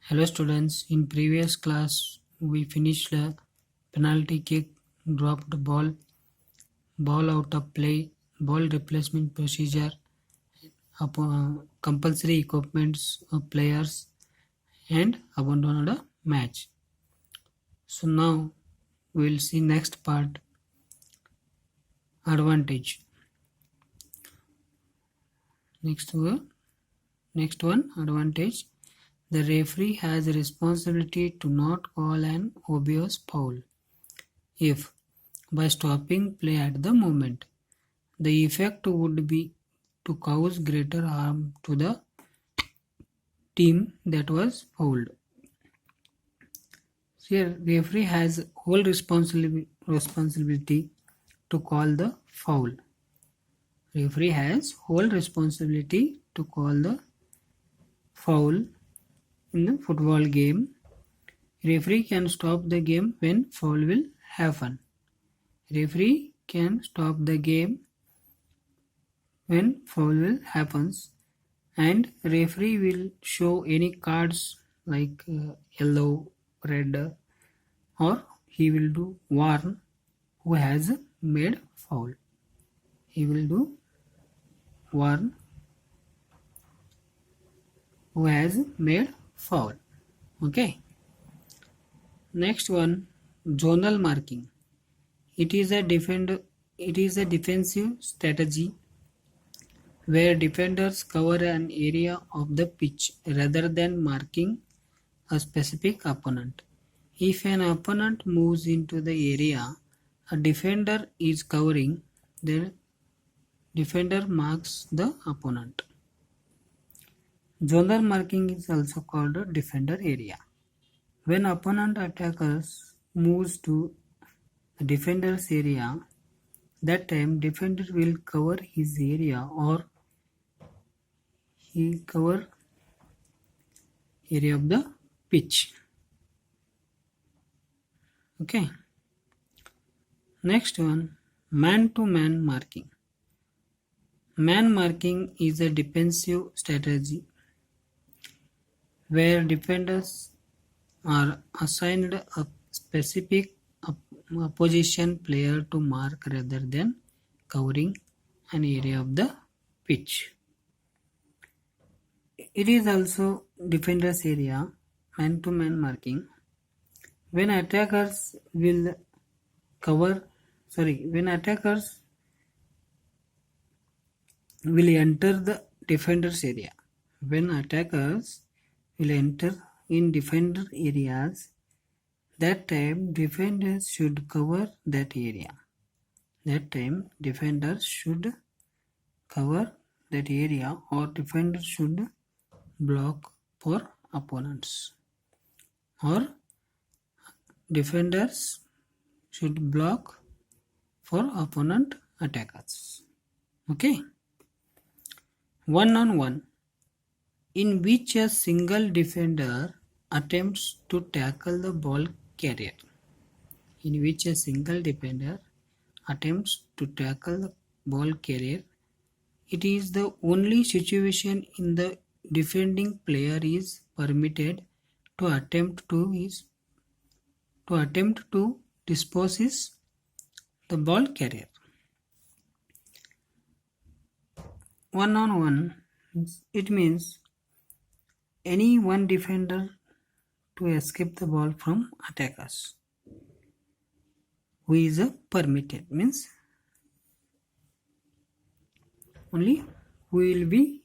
Hello students, in previous class we finished the penalty kick, dropped ball out of play, ball replacement procedure, compulsory equipments of players and abandoned a match. So now we will see next part, advantage. Next one, advantage. The referee has a responsibility to not call an obvious foul if, by stopping play at the moment, the effect would be to cause greater harm to the team that was fouled. Here, referee has whole responsibility to call the foul. Referee has whole responsibility to call the foul in the football game. Referee can stop the game when foul will happen. Referee can stop the game when foul will happens, and referee will show any cards like yellow, red, or he will do warn who has made foul. He will do warn who has made foul. Okay. Next one, zonal marking. It is a defensive strategy where defenders cover an area of the pitch rather than marking a specific opponent. If an opponent moves into the area a defender is covering, the defender marks the opponent. Zonal marking is also called a defender area. When opponent attackers moves to the defender's area, that time defender will cover his area or he cover area of the pitch. Okay. Next one, man-to-man marking. Man marking is a defensive strategy where defenders are assigned a specific opposition player to mark rather than covering an area of the pitch. It is also defender's area, man-to-man marking. When attackers will enter the defender's area. When attackers will enter in defender areas, that time defenders should cover that area. That time defenders should cover that area or defenders should block for opponents, or defenders should block for opponent attackers. Okay. 1-on-1, in which a single defender attempts to tackle the ball carrier. In which a single defender attempts to tackle the ball carrier, it is the only situation in the defending player is permitted to attempt to dispose the ball carrier. 1-on-1, it means any one defender to escape the ball from attackers who is permitted, means only who will be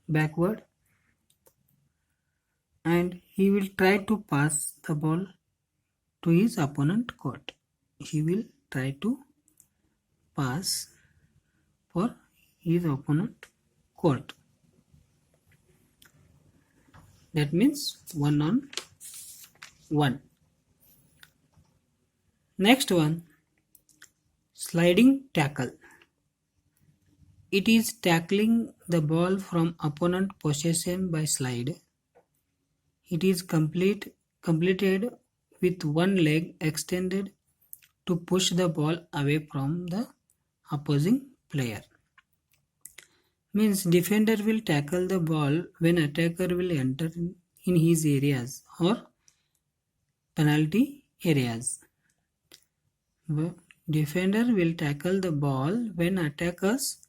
backward, and he will try to pass the ball to his opponent court. He will try to pass for his opponent court. That means 1-on-1. Next one, sliding tackle. It is tackling the ball from opponent possession by slide. It is completed with one leg extended to push the ball away from the opposing player. Means defender will tackle the ball when attacker will enter in his areas or penalty areas. Defender will tackle the ball when attackers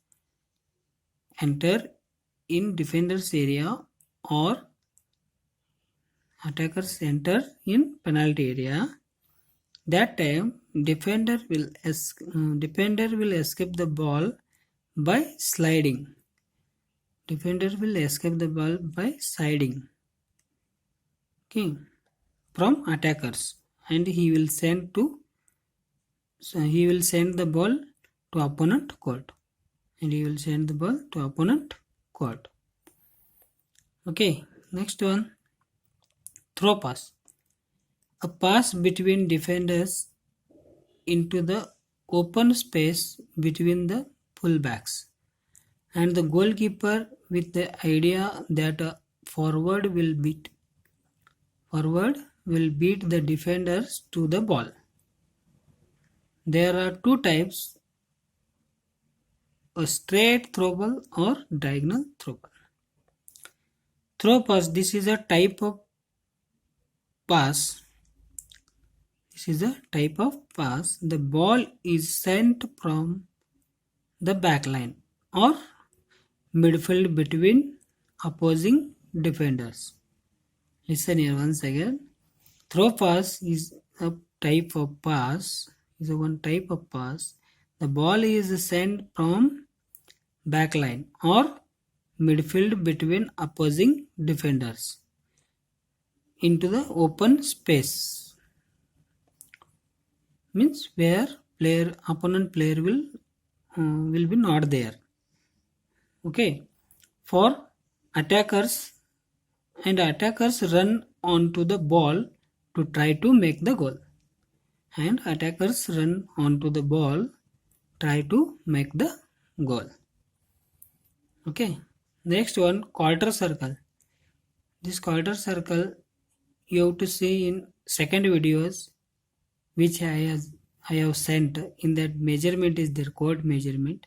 enter in defender's area or attackers enter in penalty area. That time defender will escape the ball by sliding. Defender will escape the ball by sliding, okay, from attackers, and he will send the ball to opponent court. Okay, next one, throw pass. A pass between defenders into the open space between the fullbacks and the goalkeeper, with the idea that a forward will beat the defenders to the ball. There are two types: a straight throw ball or diagonal throw ball. Throw pass, this is a type of pass. The ball is sent from the back line or midfield between opposing defenders. Listen here once again. Throw pass is one type of pass. The ball is sent from back line or midfield between opposing defenders into the open space. Means where opponent player will be not there. Okay. For attackers run onto the ball to try to make the goal. Okay. Next one, quarter circle. This quarter circle you have to see in second videos which I have sent. In that measurement is their code measurement.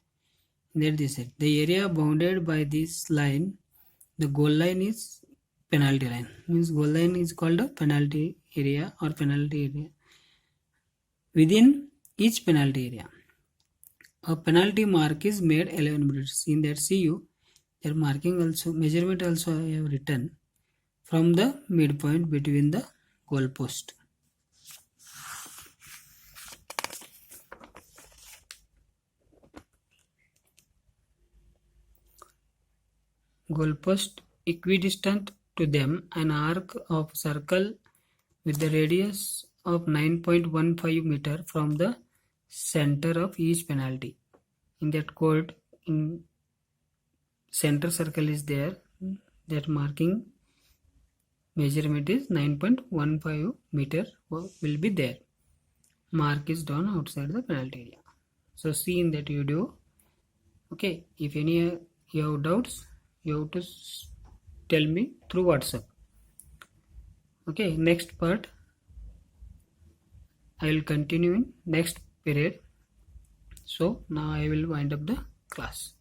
That they said the area bounded by this line, the goal line is penalty line. Means goal line is called a penalty area or penalty area. Within each penalty area, a penalty mark is made 11 meters. In that CU, their marking also, measurement also I have written from the midpoint between the goal post. Goalpost equidistant to them, an arc of circle with the radius of 9.15 meter from the center of each penalty. In that code, in center circle is there, that marking measurement is 9.15 meter will be there. Mark is done outside the penalty area. So see in that video. Okay, if any you have doubts, you have to tell me through WhatsApp. Okay, next part I will continue in next period. So now I will wind up the class.